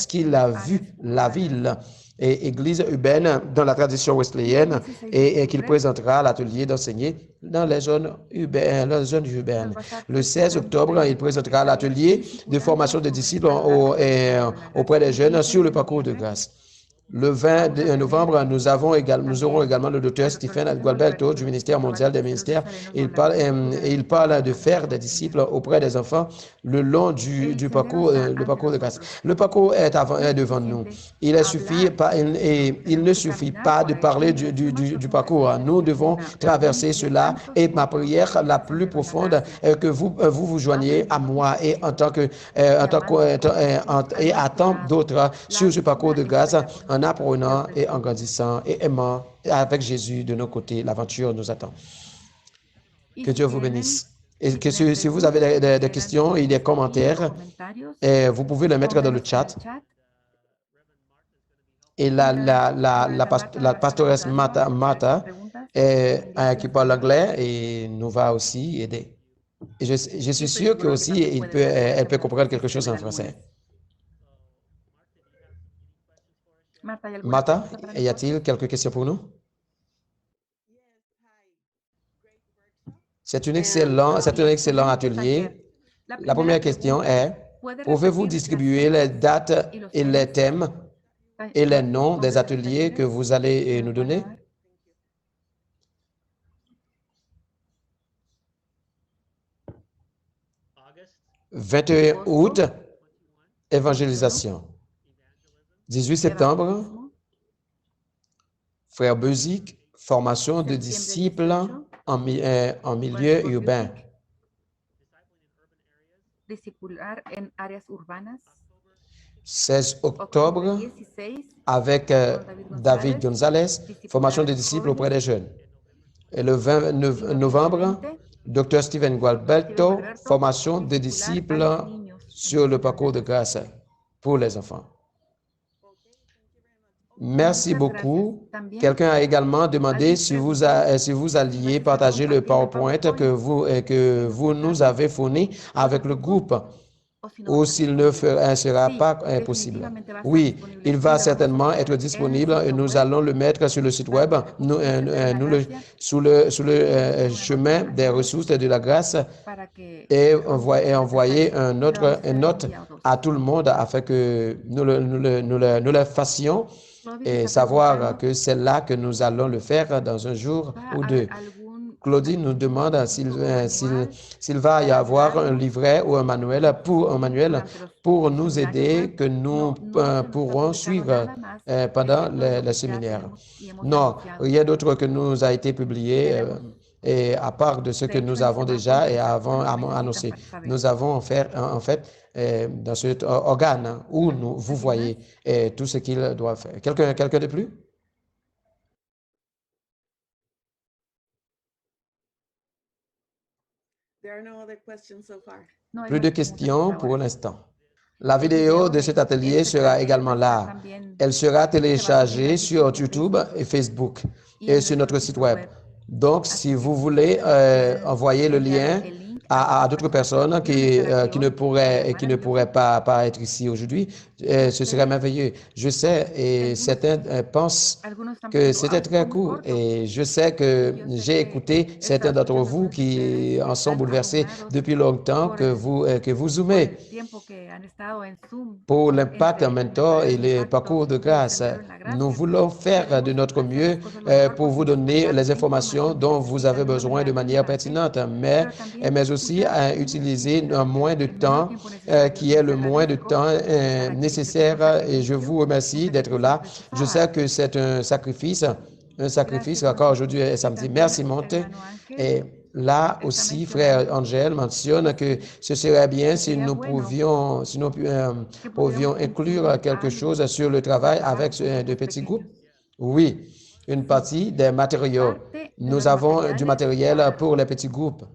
qu'il a vu la ville et église urbaine dans la tradition wesleyenne et qu'il présentera l'atelier d'enseigner dans les zones urbaines. Le 16 octobre, il présentera l'atelier de formation de disciples auprès des jeunes sur le parcours de grâce. Le 20 novembre, nous aurons également le docteur Stephen Gualberto du ministère mondial des ministères. Il parle de faire des disciples auprès des enfants le long du parcours, le parcours de grâce. Le parcours est devant nous. Il ne suffit pas de parler du parcours. Nous devons traverser cela et ma prière la plus profonde est que vous joigniez à moi et à tant d'autres sur ce parcours de grâce en apprenant et en grandissant et aimant avec Jésus de nos côtés. L'aventure nous attend. Que Dieu vous bénisse. Et que si vous avez des questions et des commentaires, vous pouvez les mettre dans le chat. Et la pastoresse Martha qui parle anglais et nous va aussi aider. Et je suis sûr que aussi elle peut comprendre quelque chose en français. Martha, y a-t-il quelques questions pour nous? C'est un excellent atelier. La première question est, pouvez-vous distribuer les dates et les thèmes et les noms des ateliers que vous allez nous donner? « 21 août, évangélisation. 18 septembre, Frère Bezic, formation de disciples en milieu urbain. Discipular en áreas urbanas. 16 octobre, avec David Gonzalez, formation de disciples auprès des jeunes. Et le 20 novembre, Dr. Steven Gualberto, formation de disciples sur le parcours de grâce pour les enfants. Merci beaucoup. Quelqu'un a également demandé si vous alliez partager le PowerPoint que vous nous avez fourni avec le groupe ou s'il ne sera pas possible. Oui, il va certainement être disponible et nous allons le mettre sur le site web, sous le chemin des ressources de la grâce et envoyer une note à tout le monde afin que nous le fassions et savoir que c'est là que nous allons le faire dans un jour ou deux. Claudie nous demande s'il va y avoir un livret ou un manuel pour nous aider que nous pourrons suivre pendant le séminaire. Non, rien d'autre que nous a été publié et à part de ce que nous avons déjà et avant annoncé. Nous avons en fait dans cet organe où vous voyez tout ce qu'il doit faire. Quelqu'un de plus? Plus de questions pour l'instant. La vidéo de cet atelier sera également là. Elle sera téléchargée sur YouTube et Facebook et sur notre site web. Donc, si vous voulez envoyer le lien à d'autres personnes qui ne pourraient pas être ici aujourd'hui, ce serait merveilleux. Je sais, et certains pensent que c'était très court, et je sais que j'ai écouté certains d'entre vous qui en sont bouleversés depuis longtemps que vous zoomez pour l'impact mentor et le parcours de grâce. Nous voulons faire de notre mieux pour vous donner les informations dont vous avez besoin de manière pertinente, mais aussi à utiliser un moins de temps qui est le moins de temps nécessaire. Et je vous remercie d'être là. Je sais que c'est un sacrifice encore aujourd'hui est samedi. Merci, Monte. Et là aussi, frère Angel mentionne que ce serait bien si nous pouvions inclure quelque chose sur le travail avec de petits groupes. Oui, une partie des matériaux. Nous avons du matériel pour les petits groupes.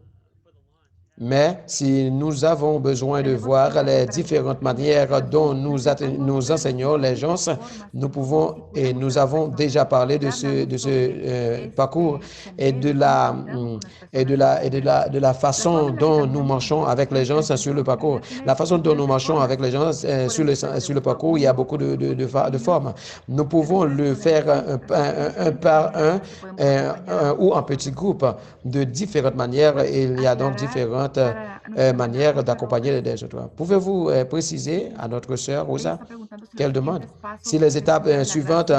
Mais si nous avons besoin de voir les différentes manières dont nous enseignons les gens, nous pouvons et nous avons déjà parlé de ce parcours et de la façon dont nous marchons avec les gens sur le parcours. La façon dont nous marchons avec les gens sur le parcours, il y a beaucoup de formes. Nous pouvons le faire un par un ou en petits groupes de différentes manières. Et il y a donc différentes manière d'accompagner les autres. Pouvez-vous préciser à notre sœur Rosa qu'elle demande si les étapes suivantes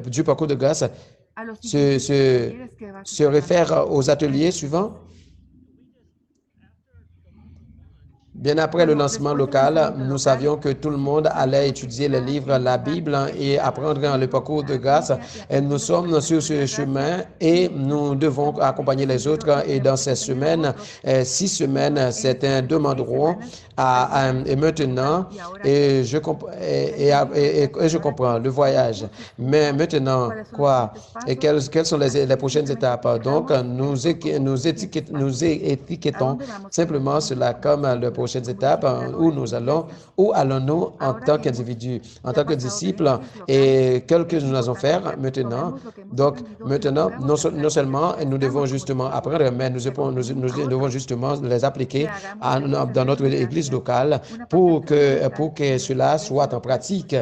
du parcours de grâce se réfèrent aux ateliers suivants? Bien après le lancement local, nous savions que tout le monde allait étudier les livres, la Bible et apprendre le parcours de grâce. Et nous sommes sur ce chemin et nous devons accompagner les autres. Et dans ces semaines, 6 semaines, certains demanderont et maintenant, et je comprends le voyage. Mais maintenant, quoi? Et quelles sont les prochaines étapes? Donc, nous étiquetons simplement cela comme le prochaines étapes où allons-nous en tant qu'individu, en tant que disciples et qu'est-ce que nous allons faire maintenant. Donc, maintenant, non seulement nous devons justement apprendre, mais nous devons justement les appliquer dans notre église locale pour que cela soit en pratique.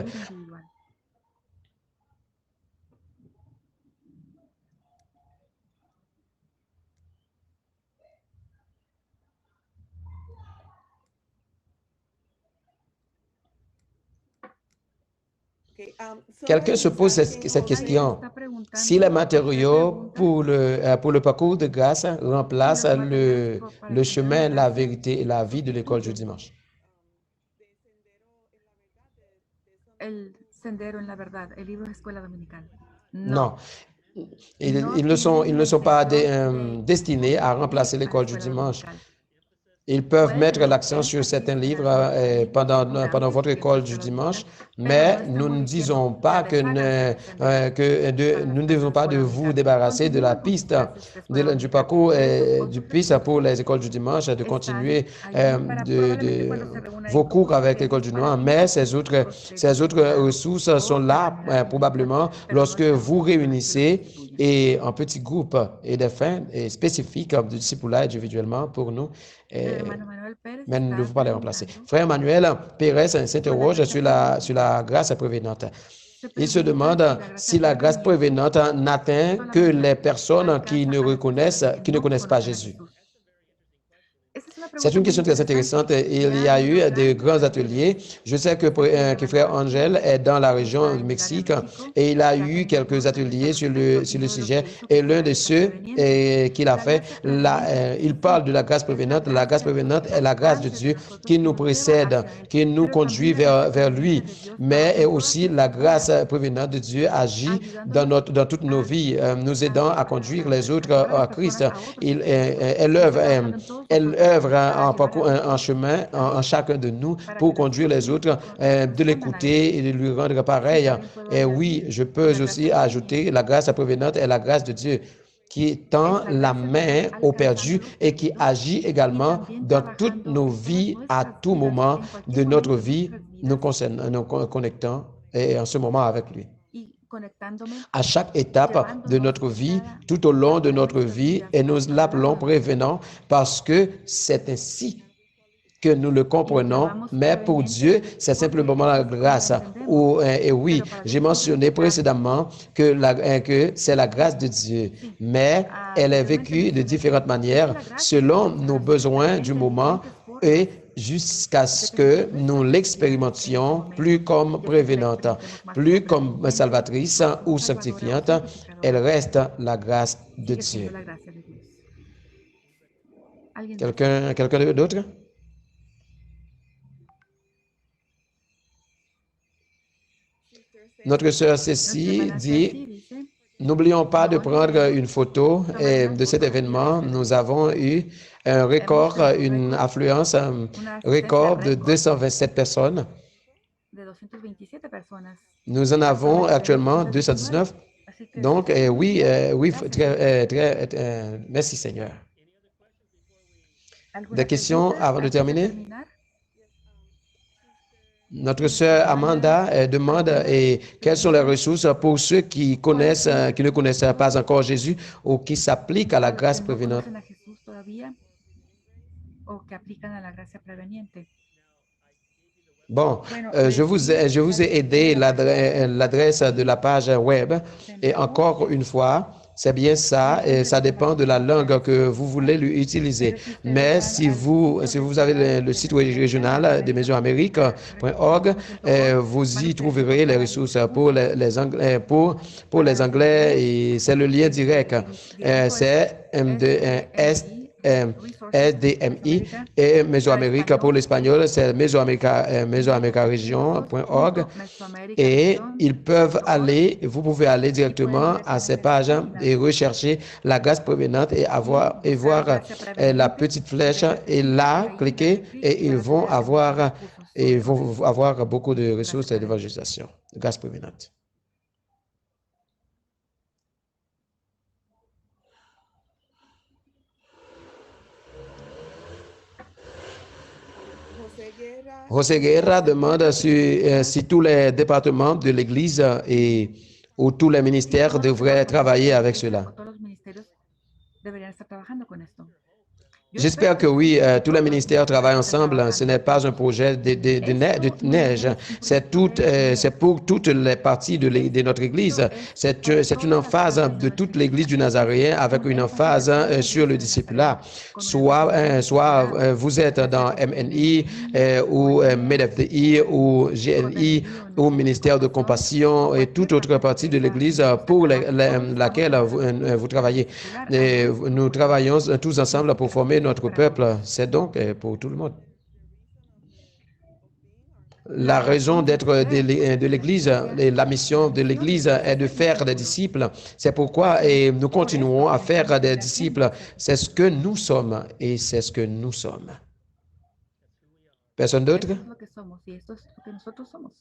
Quelqu'un se pose cette question. Si les matériaux pour le parcours de grâce remplacent le chemin, la vérité et la vie de l'école du dimanche. El sendero en la verdad, el libro de escuela dominical. Non. Ils ne sont pas destinés à remplacer l'école du dimanche. Ils peuvent mettre l'accent sur certains livres pendant votre école du dimanche, mais nous ne disons pas que nous ne devons pas de vous débarrasser de la piste, du parcours du piste pour les écoles du dimanche, de continuer vos cours avec l'école du dimanche, mais ces autres ressources sont là probablement lorsque vous réunissez et en petits groupes et des fins spécifiques de discipulat individuellement pour nous. Mais nous ne devons pas les remplacer. Frère Manuel Pérez s'interroge sur la grâce prévenante. Il se demande si la grâce prévenante n'atteint que les personnes qui ne connaissent pas Jésus. C'est une question très intéressante. Il y a eu des grands ateliers. Je sais que Frère Angel est dans la région du Mexique et il a eu quelques ateliers sur le sujet. Et l'un de ceux qu'il a fait, il parle de la grâce prévenante. La grâce prévenante est la grâce de Dieu qui nous précède, qui nous conduit vers lui. Mais aussi la grâce prévenante de Dieu agit dans toutes nos vies, nous aidant à conduire les autres à Christ. Elle œuvre en chemin en chacun de nous pour conduire les autres, de l'écouter et de lui rendre pareil. Et oui, je peux aussi ajouter la grâce prévenante est la grâce de Dieu qui tend la main aux perdus et qui agit également dans toutes nos vies à tout moment de notre vie, nous connectant et en ce moment avec lui. À chaque étape de notre vie, tout au long de notre vie, et nous l'appelons prévenant parce que c'est ainsi que nous le comprenons, mais pour Dieu, c'est simplement la grâce. Et oui, j'ai mentionné précédemment que c'est la grâce de Dieu, mais elle est vécue de différentes manières selon nos besoins du moment et jusqu'à ce que nous l'expérimentions plus comme prévenante, plus comme salvatrice ou sanctifiante. Elle reste la grâce de Dieu. Quelqu'un d'autre? Notre sœur Cécile dit, n'oublions pas de prendre une photo de cet événement. Nous avons eu un record, une affluence, un record de 227 personnes. Nous en avons actuellement 219. Donc, oui, merci Seigneur. Des questions avant de terminer? Notre sœur Amanda demande quelles sont les ressources pour ceux qui ne connaissent pas encore Jésus ou qui s'appliquent à la grâce prévenante. Bon, je vous ai aidé l'adresse de la page web et encore une fois, c'est bien ça, et ça dépend de la langue que vous voulez utiliser. Mais si vous avez le site régional de Mesoamérique.org, vous y trouverez les ressources pour les Anglais, pour les Anglais, et c'est le lien direct. C'est SDMI et Mesoamérique pour l'espagnol, c'est mesoamericaregion.org et vous pouvez aller directement à ces pages et rechercher la grâce prévenante et voir la petite flèche et là, cliquer et ils vont avoir beaucoup de ressources d'évangélisation, de grâce prévenante. José Guerra demande si tous les départements de l'Église ou tous les ministères devraient travailler avec cela. J'espère que oui, tous les ministères travaillent ensemble. Ce n'est pas un projet de neige. C'est pour toutes les parties de notre Église. C'est une emphase de toute l'Église du Nazaréen avec une emphase sur le discipulat. Soit vous êtes dans MNI ou MEDFDI ou GNI au ministère de compassion et toute autre partie de l'Église pour laquelle vous travaillez. Et nous travaillons tous ensemble pour former notre peuple. C'est donc pour tout le monde. La raison d'être de l'Église et la mission de l'Église est de faire des disciples. C'est pourquoi nous continuons à faire des disciples. C'est ce que nous sommes et c'est ce que nous sommes. Personne d'autre? Esto es lo que somos y esto es lo que nosotros somos.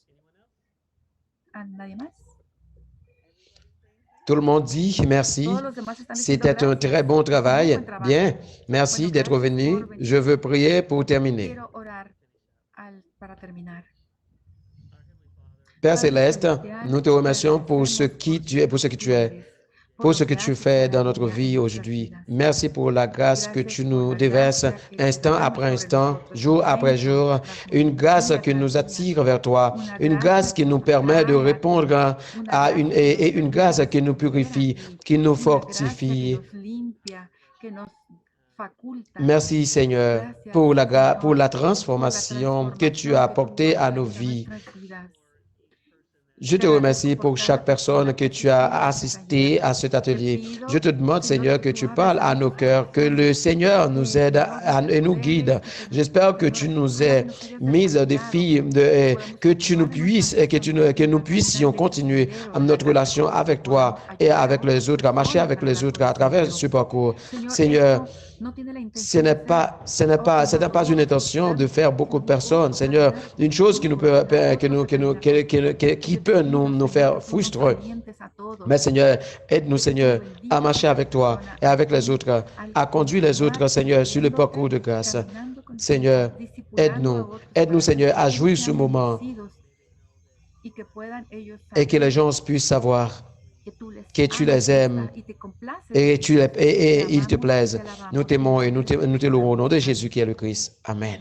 ¿A nadie más? Tout le monde dit merci. Todos los demás están diciendo C'était un très gracias. bon Muy travail. buen trabajo. Bien, merci Bueno, d'être gracias venu. por venir. Je veux prier pour terminer. Quiero orar para terminar. Père Padre Céleste, celestial, nous te remercions pour ce qui tu es, pour ce que tu es, pour ce que tu fais dans notre vie aujourd'hui. Merci pour la grâce que tu nous déverses instant après instant, jour après jour, une grâce qui nous attire vers toi, une grâce qui nous permet de répondre à une grâce qui nous purifie, qui nous fortifie. Merci Seigneur pour la transformation que tu as apportée à nos vies. Je te remercie pour chaque personne que tu as assisté à cet atelier. Je te demande, Seigneur, que tu parles à nos cœurs, que le Seigneur nous aide et nous guide. J'espère que tu nous aies mis au défi, que tu nous puisses, que nous puissions continuer notre relation avec toi et avec les autres, à marcher avec les autres à travers ce parcours. Seigneur, ce n'est pas une intention de faire beaucoup de personnes. Seigneur, une chose qui peut nous faire frustrer. Mais Seigneur, aide-nous, Seigneur, à marcher avec toi et avec les autres, à conduire les autres, Seigneur, sur le parcours de grâce. Seigneur, aide-nous, Seigneur, à jouir ce moment et que les gens puissent savoir que tu les aimes et ils te plaisent. Nous t'aimons et nous te louons au nom de Jésus qui est le Christ. Amen.